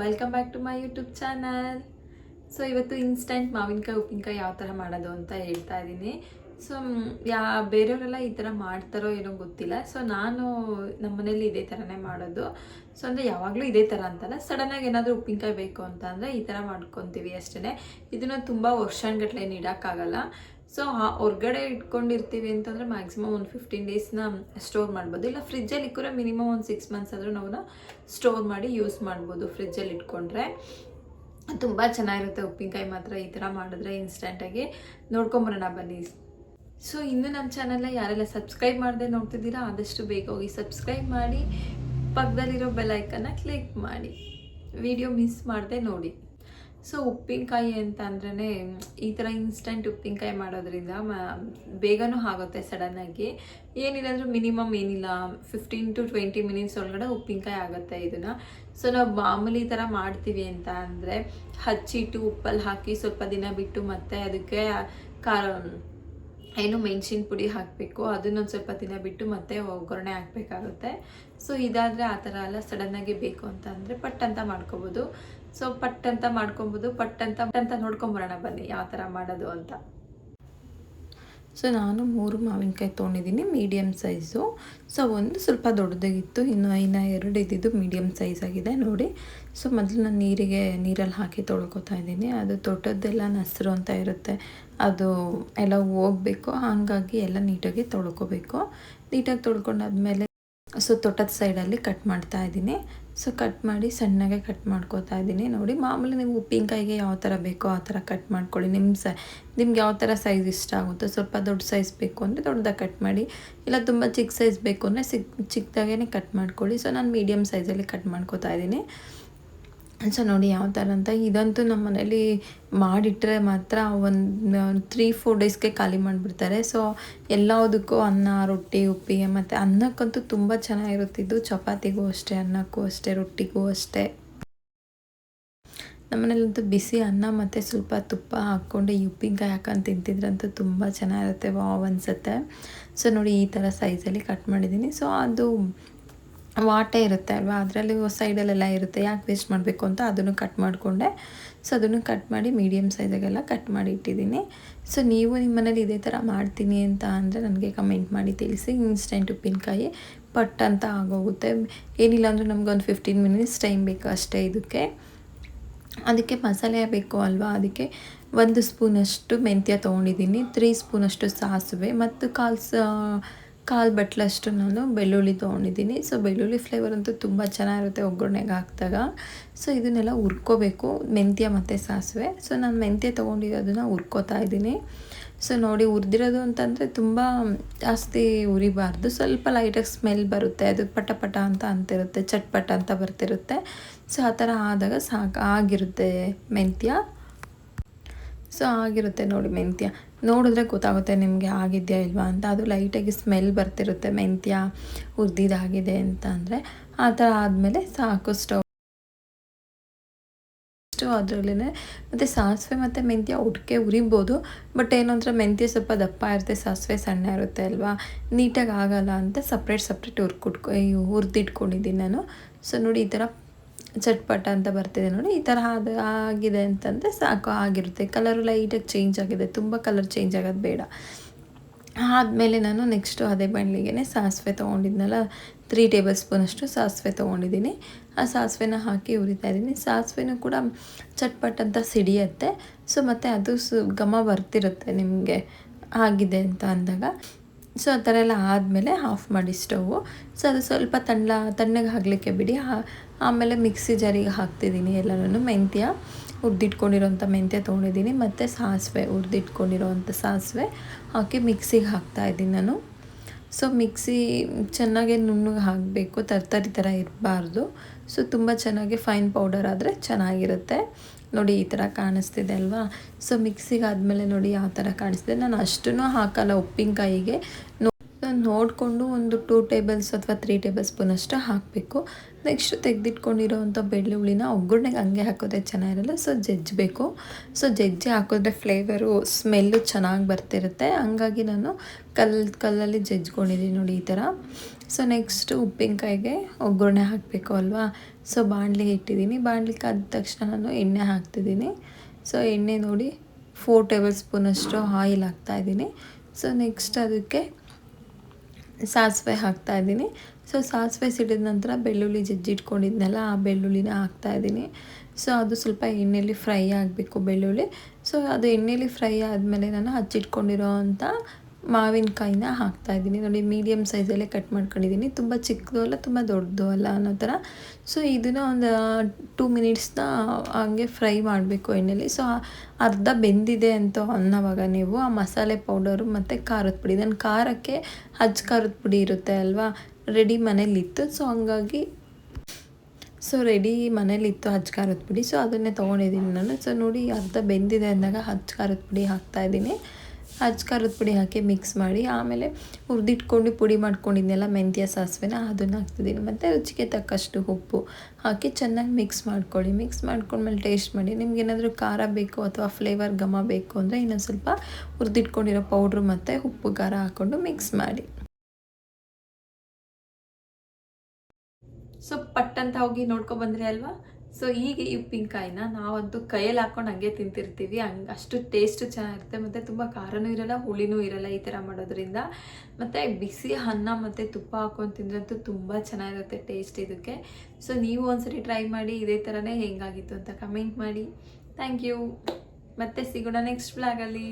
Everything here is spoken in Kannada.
Welcome back to my YouTube channel. So ಇವತ್ತು ಇನ್ಸ್ಟೆಂಟ್ ಮಾವಿನಕಾಯಿ ಉಪ್ಪಿನಕಾಯಿ ಯಾವ ಥರ ಮಾಡೋದು ಅಂತ ಹೇಳ್ತಾ ಇದ್ದೀನಿ. ಸೊ ಬೇರೆಯವರೆಲ್ಲ ಈ ಥರ ಮಾಡ್ತಾರೋ ಏನೋ ಗೊತ್ತಿಲ್ಲ. ಸೊ ನಾನು ನಮ್ಮ ಮನೇಲಿ ಇದೇ ಥರನೇ ಮಾಡೋದು. ಸೊ ಅಂದರೆ ಯಾವಾಗಲೂ ಇದೇ ಥರ ಅಂತಲ್ಲ, ಸಡನ್ನಾಗಿ ಏನಾದರೂ ಉಪ್ಪಿನಕಾಯಿ ಬೇಕು ಅಂತ ಅಂದರೆ ಈ ಥರ ಮಾಡ್ಕೊತೀವಿ ಅಷ್ಟೇ. ಇದನ್ನು ತುಂಬ ವರ್ಷಗಟ್ಟಲೆ ಇಡೋಕ್ಕಾಗಲ್ಲ. ಸೊ ಹೊರ್ಗಡೆ ಇಟ್ಕೊಂಡಿರ್ತೀವಿ ಅಂತಂದರೆ ಮ್ಯಾಕ್ಸಿಮಮ್ ಒಂದು 15 ಡೇಸ್ನ ಸ್ಟೋರ್ ಮಾಡ್ಬೋದು. ಇಲ್ಲ ಫ್ರಿಜ್ಜಲ್ಲಿ ಇಕ್ಕರೆ ಮಿನಿಮಮ್ ಒಂದು 6 ಮಂತ್ಸ್ ಆದರೂ ನಾವು ಸ್ಟೋರ್ ಮಾಡಿ ಯೂಸ್ ಮಾಡ್ಬೋದು. ಫ್ರಿಜ್ಜಲ್ಲಿ ಇಟ್ಕೊಂಡ್ರೆ ತುಂಬ ಚೆನ್ನಾಗಿರುತ್ತೆ ಉಪ್ಪಿನಕಾಯಿ ಮಾತ್ರ ಈ ಥರ ಮಾಡಿದ್ರೆ ಇನ್ಸ್ಟೆಂಟಾಗಿ. ನೋಡ್ಕೊಂಬರೋಣ ಬನ್ನಿ. ಸೊ ಇನ್ನೂ ನಮ್ಮ ಚಾನಲ್ನ ಯಾರೆಲ್ಲ ಸಬ್ಸ್ಕ್ರೈಬ್ ಮಾಡದೆ ನೋಡ್ತಿದ್ದೀರಾ ಆದಷ್ಟು ಬೇಗ ಹೋಗಿ ಸಬ್ಸ್ಕ್ರೈಬ್ ಮಾಡಿ, ಪಕ್ಕದಲ್ಲಿರೋ ಬೆಲ್ ಐಕನ್ನ ಕ್ಲಿಕ್ ಮಾಡಿ, ವಿಡಿಯೋ ಮಿಸ್ ಮಾಡದೆ ನೋಡಿ. ಸೊ ಉಪ್ಪಿನಕಾಯಿ ಅಂತ ಅಂದ್ರೆ ಈ ಥರ ಇನ್ಸ್ಟೆಂಟ್ ಉಪ್ಪಿನಕಾಯಿ ಮಾಡೋದ್ರಿಂದ ಬೇಗನೂ ಆಗುತ್ತೆ ಸಡನ್ನಾಗಿ. ಏನಿಲ್ಲ ಅಂದರೂ ಮಿನಿಮಮ್ ಏನಿಲ್ಲ 15 to 20 ಮಿನಿಟ್ಸ್ ಒಳಗಡೆ ಉಪ್ಪಿನಕಾಯಿ ಆಗುತ್ತೆ ಇದನ್ನು. ಸೊ ನಾವು ಮಾಮೂಲಿ ಥರ ಮಾಡ್ತೀವಿ ಅಂತ ಅಂದರೆ ಹಚ್ಚಿಟ್ಟು ಉಪ್ಪಲ್ಲಿ ಹಾಕಿ ಸ್ವಲ್ಪ ದಿನ ಬಿಟ್ಟು ಮತ್ತೆ ಅದಕ್ಕೆ ಮೆಣಸಿನ ಪುಡಿ ಹಾಕಬೇಕು, ಅದನ್ನೊಂದು ಸ್ವಲ್ಪ ದಿನ ಬಿಟ್ಟು ಮತ್ತೆ ಒಗ್ಗರಣೆ ಹಾಕಬೇಕಾಗುತ್ತೆ. ಸೊ ಇದಾದರೆ ಆ ಥರ ಎಲ್ಲ ಸಡನ್ನಾಗಿ ಬೇಕು ಅಂತ ಅಂದರೆ ಪಟ್ ಅಂತ ಮಾಡ್ಕೊಬೋದು. ಸೊ ಪಟ್ ಅಂತ ಮಾಡ್ಕೊಬೋದು, ಪಟ್ ಅಂತ ನೋಡ್ಕೊಂಬರೋಣ ಬನ್ನಿ ಯಾವ ಥರ ಮಾಡೋದು ಅಂತ. ಸೊ ನಾನು 3 ಮಾವಿನಕಾಯಿ ತೊಗೊಂಡಿದ್ದೀನಿ, ಮೀಡಿಯಮ್ ಸೈಜು. ಸೊ ಒಂದು ಸ್ವಲ್ಪ ದೊಡ್ಡದಾಗಿತ್ತು, ಇನ್ನು 2 ಇದ್ದಿದ್ದು ಮೀಡಿಯಮ್ ಸೈಜ್ ಆಗಿದೆ ನೋಡಿ. ಸೊ ಮೊದಲು ನಾನು ನೀರಲ್ಲಿ ಹಾಕಿ ತೊಳ್ಕೊತಾ ಇದ್ದೀನಿ. ಅದು ತೊಟ್ಟದ್ದೆಲ್ಲ ನಸರು ಅಂತ ಇರುತ್ತೆ, ಅದು ಎಲ್ಲ ಹೋಗಬೇಕು. ಹಾಗಾಗಿ ಎಲ್ಲ ನೀಟಾಗಿ ತೊಳ್ಕೊಬೇಕು. ನೀಟಾಗಿ ತೊಳ್ಕೊಂಡಾದ್ಮೇಲೆ ಸೊ ತೊಟ್ಟದ ಸೈಡಲ್ಲಿ ಕಟ್ ಮಾಡ್ತಾ ಇದ್ದೀನಿ. ಸೊ ಕಟ್ ಮಾಡಿ ಸಣ್ಣಗೆ ಕಟ್ ಮಾಡ್ಕೋತಾ ಇದ್ದೀನಿ ನೋಡಿ. ಮಾಮೂಲಿ ನೀವು ಉಪ್ಪಿನಕಾಯಿಗೆ ಯಾವ ಥರ ಬೇಕೋ ಆ ಥರ ಕಟ್ ಮಾಡ್ಕೊಳ್ಳಿ. ನಿಮ್ಗೆ ಯಾವ ಥರ ಸೈಜ್ ಇಷ್ಟ ಆಗುತ್ತೋ, ಸ್ವಲ್ಪ ದೊಡ್ಡ ಸೈಜ್ ಬೇಕು ಅಂದರೆ ದೊಡ್ಡದಾಗಿ ಕಟ್ ಮಾಡಿ, ಇಲ್ಲ ತುಂಬ ಚಿಕ್ಕ ಸೈಜ್ ಬೇಕು ಅಂದರೆ ಚಿಕ್ಕದಾಗೇ ಕಟ್ ಮಾಡ್ಕೊಳ್ಳಿ. ಸೊ ನಾನು ಮೀಡಿಯಮ್ ಸೈಜಲ್ಲಿ ಕಟ್ ಮಾಡ್ಕೋತಾ ಇದ್ದೀನಿ. ಸೊ ನೋಡಿ ಯಾವ ಥರ ಅಂತ. ಇದಂತೂ ನಮ್ಮ ಮನೇಲಿ ಮಾಡಿಟ್ರೆ ಮಾತ್ರ ಒಂದು 3-4 ಡೇಸ್ಗೆ ಖಾಲಿ ಮಾಡಿಬಿಡ್ತಾರೆ. ಸೊ ಎಲ್ಲದಕ್ಕೂ ಅನ್ನ, ರೊಟ್ಟಿ, ಉಪ್ಪಿಗೆ ಮತ್ತು ಅನ್ನಕ್ಕಂತೂ ತುಂಬ ಚೆನ್ನಾಗಿರುತ್ತಿದ್ದು. ಚಪಾತಿಗೂ ಅಷ್ಟೇ, ಅನ್ನಕ್ಕೂ ಅಷ್ಟೇ, ರೊಟ್ಟಿಗೂ ಅಷ್ಟೇ. ನಮ್ಮನೇಲಂತೂ ಬಿಸಿ ಅನ್ನ ಮತ್ತು ಸ್ವಲ್ಪ ತುಪ್ಪ ಹಾಕ್ಕೊಂಡು ಈ ಉಪ್ಪಿನಕಾಯಿ ಹಾಕೊಂಡು ತಿಂತಿದ್ರಂತೂ ತುಂಬ ಚೆನ್ನಾಗಿರುತ್ತೆ, ವಾವ್ ಅನಿಸುತ್ತೆ. ಸೊ ನೋಡಿ ಈ ಥರ ಸೈಜಲ್ಲಿ ಕಟ್ ಮಾಡಿದ್ದೀನಿ. ಸೊ ಅದು ವಾಟೆ ಇರುತ್ತೆ ಅಲ್ವಾ, ಅದರಲ್ಲಿ ಸೈಡಲ್ಲೆಲ್ಲ ಇರುತ್ತೆ, ಯಾಕೆ ವೇಸ್ಟ್ ಮಾಡಬೇಕು ಅಂತ ಅದನ್ನು ಕಟ್ ಮಾಡಿಕೊಂಡೆ. ಸೊ ಅದನ್ನು ಕಟ್ ಮಾಡಿ ಮೀಡಿಯಮ್ ಸೈಜಾಗೆಲ್ಲ ಕಟ್ ಮಾಡಿ ಇಟ್ಟಿದ್ದೀನಿ. ಸೊ ನೀವು ನಿಮ್ಮ ಮನೇಲಿ ಇದೇ ಥರ ಮಾಡ್ತೀನಿ ಅಂತ ಅಂದರೆ ನನಗೆ ಕಮೆಂಟ್ ಮಾಡಿ ತಿಳಿಸಿ. ಇನ್ಸ್ಟೆಂಟ್ ಉಪ್ಪಿನಕಾಯಿ ಪಟ್ ಅಂತ ಆಗೋಗುತ್ತೆ. ಏನಿಲ್ಲ ಅಂದರೆ ನಮಗೊಂದು 15 ಮಿನಿಟ್ಸ್ ಟೈಮ್ ಬೇಕು ಅಷ್ಟೇ ಇದಕ್ಕೆ. ಅದಕ್ಕೆ ಮಸಾಲೆ ಬೇಕು ಅಲ್ವಾ, ಅದಕ್ಕೆ 1 ಸ್ಪೂನಷ್ಟು ಮೆಂತ್ಯ ತೊಗೊಂಡಿದ್ದೀನಿ, 3 ಸ್ಪೂನಷ್ಟು ಸಾಸಿವೆ ಮತ್ತು ಕಾಲು ಬಟ್ಲಷ್ಟು ನಾನು ಬೆಳ್ಳುಳ್ಳಿ ತೊಗೊಂಡಿದ್ದೀನಿ. ಸೊ ಬೆಳ್ಳುಳ್ಳಿ ಫ್ಲೇವರ್ ಅಂತೂ ತುಂಬ ಚೆನ್ನಾಗಿರುತ್ತೆ ಒಗ್ಗರಣೆಗೆ ಹಾಕಿದಾಗ. ಸೊ ಇದನ್ನೆಲ್ಲ ಹುರ್ಕೋಬೇಕು, ಮೆಂತ್ಯ ಮತ್ತು ಸಾಸಿವೆ. ಸೊ ನಾನು ಮೆಂತ್ಯ ತೊಗೊಂಡಿರೋದನ್ನು ಹುರ್ಕೋತಾ ಇದ್ದೀನಿ. ಸೊ ನೋಡಿ ಹುರಿದಿರೋದು ಅಂತಂದರೆ ತುಂಬ ಜಾಸ್ತಿ ಉರಿಬಾರ್ದು, ಸ್ವಲ್ಪ ಲೈಟಾಗಿ ಸ್ಮೆಲ್ ಬರುತ್ತೆ, ಅದು ಪಟ ಪಟ ಅಂತ ಅಂತಿರುತ್ತೆ, ಚಟ್ಪಟ ಅಂತ ಬರ್ತಿರುತ್ತೆ. ಸೊ ಆ ಥರ ಆದಾಗ ಆಗಿರುತ್ತೆ ಮೆಂತ್ಯ. ಸೊ ಆಗಿರುತ್ತೆ ನೋಡಿ ಮೆಂತ್ಯ ನೋಡಿದ್ರೆ ಗೊತ್ತಾಗುತ್ತೆ ನಿಮಗೆ ಆಗಿದೆಯಾ ಇಲ್ವಾ ಅಂತ. ಅದು ಲೈಟಾಗಿ ಸ್ಮೆಲ್ ಬರ್ತಿರುತ್ತೆ ಮೆಂತ್ಯ ಹುರಿದಿದ್ದಾಗಿದೆ ಅಂತ ಅಂದರೆ. ಆ ಥರ ಆದಮೇಲೆ ಸಾಕು ಸ್ಟವ್ ಅದರಲ್ಲೇ. ಮತ್ತು ಸಾಸಿವೆ ಮತ್ತು ಮೆಂತ್ಯ ಒಟ್ಟಿಗೆ ಉರಿಬೋದು, ಬಟ್ ಏನಂದ್ರೆ ಮೆಂತ್ಯ ಸ್ವಲ್ಪ ದಪ್ಪ ಇರುತ್ತೆ, ಸಾಸಿವೆ ಸಣ್ಣ ಇರುತ್ತೆ ಅಲ್ವಾ, ನೀಟಾಗಿ ಆಗೋಲ್ಲ ಅಂತ ಸಪ್ರೇಟ್ ಹುರಿದಿಟ್ಕೊಂಡಿದ್ದೀನಿ ನಾನು. ಸೊ ನೋಡಿ ಈ ಥರ ಚಟ್ಪಟ ಅಂತ ಬರ್ತಿದೆ ನೋಡಿ, ಈ ಥರ ಆಗಿದೆ ಅಂತಂದರೆ ಸಾಕು, ಆಗಿರುತ್ತೆ. ಕಲರು ಲೈಟಾಗಿ ಚೇಂಜ್ ಆಗಿದೆ, ತುಂಬ ಕಲರ್ ಚೇಂಜ್ ಆಗೋದು ಬೇಡ. ಆದಮೇಲೆ ನಾನು ನೆಕ್ಸ್ಟು ಅದೇ ಬಾಣಲಿಗೆ ಸಾಸಿವೆ ತೊಗೊಂಡಿದ್ನಲ್ಲ, 3 ಟೇಬಲ್ ಸ್ಪೂನಷ್ಟು ಸಾಸಿವೆ ತೊಗೊಂಡಿದ್ದೀನಿ. ಆ ಸಾಸಿವೆನ ಹಾಕಿ ಹುರಿತಾ ಇದ್ದೀನಿ. ಸಾಸಿವೆನೂ ಕೂಡ ಚಟ್ಪಟ್ ಅಂತ ಸಿಡಿಯುತ್ತೆ. ಸೊ ಮತ್ತು ಅದು ಘಮ ಬರ್ತಿರುತ್ತೆ ನಿಮಗೆ ಆಗಿದೆ ಅಂತ ಅಂದಾಗ. ಸೊ ಆ ಥರ ಎಲ್ಲ ಆದಮೇಲೆ ಆಫ್ ಮಾಡಿ ಸ್ಟವ್ವು. ಸೊ ಅದು ಸ್ವಲ್ಪ ತಣ್ಣಗೆ ಆಗಲಿಕ್ಕೆ ಬಿಡಿ. ಆಮೇಲೆ ಮಿಕ್ಸಿ ಜಾರಿಗೆ ಹಾಕ್ತಿದ್ದೀನಿ ಎಲ್ಲನೂ. ಮೆಂತ್ಯ ಹುರಿದಿಟ್ಕೊಂಡಿರೋಂಥ ಮೆಂತ್ಯ ತೊಗೊಂಡಿದ್ದೀನಿ ಮತ್ತು ಹುರಿದಿಟ್ಕೊಂಡಿರೋಂಥ ಸಾಸಿವೆ ಹಾಕಿ ಮಿಕ್ಸಿಗೆ ಹಾಕ್ತಾಯಿದ್ದೀನಿ ನಾನು. ಸೊ ಮಿಕ್ಸಿ ಚೆನ್ನಾಗಿ ನುಣ್ಣಗೆ ಹಾಕಬೇಕು, ತರ್ತರಿ ಥರ ಇರಬಾರ್ದು. ಸೊ ತುಂಬ ಚೆನ್ನಾಗಿ ಫೈನ್ ಪೌಡರ್ ಆದರೆ ಚೆನ್ನಾಗಿರುತ್ತೆ ನೋಡಿ. ಈ ಥರ ಕಾಣಿಸ್ತಿದೆ ಅಲ್ವಾ. ಸೊ ಮಿಕ್ಸಿಗೆ ಆದಮೇಲೆ ನೋಡಿ ಯಾವ ಥರ ಕಾಣಿಸ್ತಿದೆ. ನಾನು ಅಷ್ಟೂ ಹಾಕಲ್ಲ ಉಪ್ಪಿನಕಾಯಿಗೆ, ನೋಡಿಕೊಂಡು ಒಂದು 2 ಟೇಬಲ್ಸ್ ಅಥವಾ 3 ಟೇಬಲ್ ಸ್ಪೂನ್ ಅಷ್ಟು ಹಾಕಬೇಕು. ನೆಕ್ಸ್ಟ್ ತೆಗೆದಿಟ್ಕೊಂಡಿರೋವಂಥ ಬೆಳ್ಳುಳ್ಳಿನ ಒಗ್ಗರಣೆಗೆ ಹಂಗೆ ಹಾಕೋದ್ರೆ ಚೆನ್ನಾಗಿರಲ್ಲ, ಸೊ ಜಜ್ಜಬೇಕು. ಸೊ ಜಜ್ಜಿ ಹಾಕಿದ್ರೆ ಫ್ಲೇವರು ಸ್ಮೆಲ್ಲು ಚೆನ್ನಾಗಿ ಬರ್ತಿರುತ್ತೆ. ಹಂಗಾಗಿ ನಾನು ಕಲ್ಲಲ್ಲಿ ಜಜ್ಕೊಂಡಿದ್ದೀನಿ ನೋಡಿ ಈ ಥರ. ಸೊ ನೆಕ್ಸ್ಟು ಉಪ್ಪಿನಕಾಯಿಗೆ ಒಗ್ಗರಣೆ ಹಾಕಬೇಕು ಅಲ್ವಾ. ಸೊ ಬಾಣಲಿ ಇಟ್ಟಿದ್ದೀನಿ. ಬಾಣಲಿ ಕಾದ ತಕ್ಷಣ ನಾನು ಎಣ್ಣೆ ಹಾಕ್ತಿದ್ದೀನಿ. ಸೊ ಎಣ್ಣೆ ನೋಡಿ 4 ಟೇಬಲ್ ಸ್ಪೂನಷ್ಟು ಆಯಿಲ್ ಹಾಕ್ತಾಯಿದ್ದೀನಿ. ಸೊ ನೆಕ್ಸ್ಟ್ ಅದಕ್ಕೆ ಸಾಸಿವೆ ಹಾಕ್ತಾಯಿದ್ದೀನಿ. ಸೊ ಸಾಸಿವೆ ಸಿಡಿದ ನಂತರ ಬೆಳ್ಳುಳ್ಳಿ ಜಜ್ಜಿಟ್ಕೊಂಡಿದ್ನಲ್ಲ ಆ ಬೆಳ್ಳುಳ್ಳಿನ ಹಾಕ್ತಾಯಿದ್ದೀನಿ. ಸೊ ಅದು ಸ್ವಲ್ಪ ಎಣ್ಣೆಯಲ್ಲಿ ಫ್ರೈ ಆಗಬೇಕು ಬೆಳ್ಳುಳ್ಳಿ. ಸೊ ಅದು ಎಣ್ಣೆಯಲ್ಲಿ ಫ್ರೈ ಆದಮೇಲೆ ನಾನು ಹಚ್ಚಿಟ್ಕೊಂಡಿರೋ ಅಂಥ ಮಾವಿನಕಾಯಿನ ಹಾಕ್ತಾಯಿದ್ದೀನಿ ನೋಡಿ. ಮೀಡಿಯಮ್ ಸೈಜಲ್ಲೇ ಕಟ್ ಮಾಡ್ಕೊಂಡಿದ್ದೀನಿ, ತುಂಬ ಚಿಕ್ಕದು ಅಲ್ಲ ತುಂಬ ದೊಡ್ಡದು ಅಲ್ಲ ಅನ್ನೋ ಥರ. ಸೊ ಇದನ್ನು ಒಂದು 2 ಮಿನಿಟ್ಸ್ನ ಹಂಗೆ ಫ್ರೈ ಮಾಡಬೇಕು ಎಣ್ಣೆಲಿ. ಸೊ ಅರ್ಧ ಬೆಂದಿದೆ ಅಂತ ಅನ್ನೋವಾಗ ನೀವು ಆ ಮಸಾಲೆ ಪೌಡರು ಮತ್ತು ಖಾರದ ಪುಡಿ, ನನ್ನ ಖಾರಕ್ಕೆ ಖಾರದ ಪುಡಿ ಇರುತ್ತೆ ಅಲ್ವಾ, ರೆಡಿ ಮನೇಲಿತ್ತು. ಸೊ ಹಂಗಾಗಿ ರೆಡಿ ಮನೇಲಿತ್ತು ಖಾರದ ಪುಡಿ. ಸೊ ಅದನ್ನೇ ತೊಗೊಂಡಿದ್ದೀನಿ ನಾನು. ಸೊ ನೋಡಿ ಅರ್ಧ ಬೆಂದಿದೆ ಅಂದಾಗ ಖಾರದ ಪುಡಿ ಹಾಕ್ತಾಯಿದ್ದೀನಿ. ಖಾರದ ಪುಡಿ ಹಾಕಿ ಮಿಕ್ಸ್ ಮಾಡಿ ಆಮೇಲೆ ಹುರಿದಿಟ್ಕೊಂಡು ಪುಡಿ ಮಾಡ್ಕೊಂಡಿದ್ನೆಲ್ಲ ಮೆಂತ್ಯ ಸಾಸಿವೆನ ಅದನ್ನು ಹಾಕ್ತಿದ್ದೀನಿ. ಮತ್ತು ರುಚಿಗೆ ತಕ್ಕಷ್ಟು ಉಪ್ಪು ಹಾಕಿ ಚೆನ್ನಾಗಿ ಮಿಕ್ಸ್ ಮಾಡ್ಕೊಳ್ಳಿ. ಮಿಕ್ಸ್ ಮಾಡ್ಕೊಂಡ್ಮೇಲೆ ಟೇಸ್ಟ್ ಮಾಡಿ. ನಿಮ್ಗೆ ಏನಾದರೂ ಖಾರ ಬೇಕು ಅಥವಾ ಫ್ಲೇವರ್ ಘಮ ಬೇಕು ಅಂದರೆ ಇನ್ನೊಂದು ಸ್ವಲ್ಪ ಹುರಿದಿಟ್ಕೊಂಡಿರೋ ಪೌಡ್ರು ಮತ್ತು ಉಪ್ಪು ಖಾರ ಹಾಕ್ಕೊಂಡು ಮಿಕ್ಸ್ ಮಾಡಿ. ಸೊ ಪಟ್ಟಂತ ಹೋಗಿ ನೋಡ್ಕೊಬಂದ್ರಿ ಅಲ್ವಾ. ಸೊ ಈಗ ಈ ಉಪ್ಪಿನಕಾಯಿನ ನಾವಂತೂ ಕೈಯಲ್ಲಿ ಹಾಕ್ಕೊಂಡು ಹಂಗೆ ತಿಂತಿರ್ತೀವಿ. ಅಷ್ಟು ಟೇಸ್ಟು ಚೆನ್ನಾಗಿರುತ್ತೆ ಮತ್ತು ತುಂಬ ಖಾರನೂ ಇರಲ್ಲ, ಹುಳಿನೂ ಇರಲ್ಲ ಈ ಥರ ಮಾಡೋದ್ರಿಂದ. ಮತ್ತು ಬಿಸಿ ಅನ್ನ ಮತ್ತು ತುಪ್ಪ ಹಾಕ್ಕೊಂಡು ತಿಂದ್ರಂತೂ ತುಂಬ ಚೆನ್ನಾಗಿರುತ್ತೆ ಟೇಸ್ಟ್ ಇದಕ್ಕೆ. ಸೊ ನೀವು ಒಂದ್ಸರಿ ಟ್ರೈ ಮಾಡಿ, ಇದೇ ಥರನೇ ಹೆಂಗಾಗಿತ್ತು ಅಂತ ಕಮೆಂಟ್ ಮಾಡಿ. Thank you. ಮತ್ತೆ ಸಿಗೋಣ ನೆಕ್ಸ್ಟ್ ವ್ಲಾಗಲ್ಲಿ.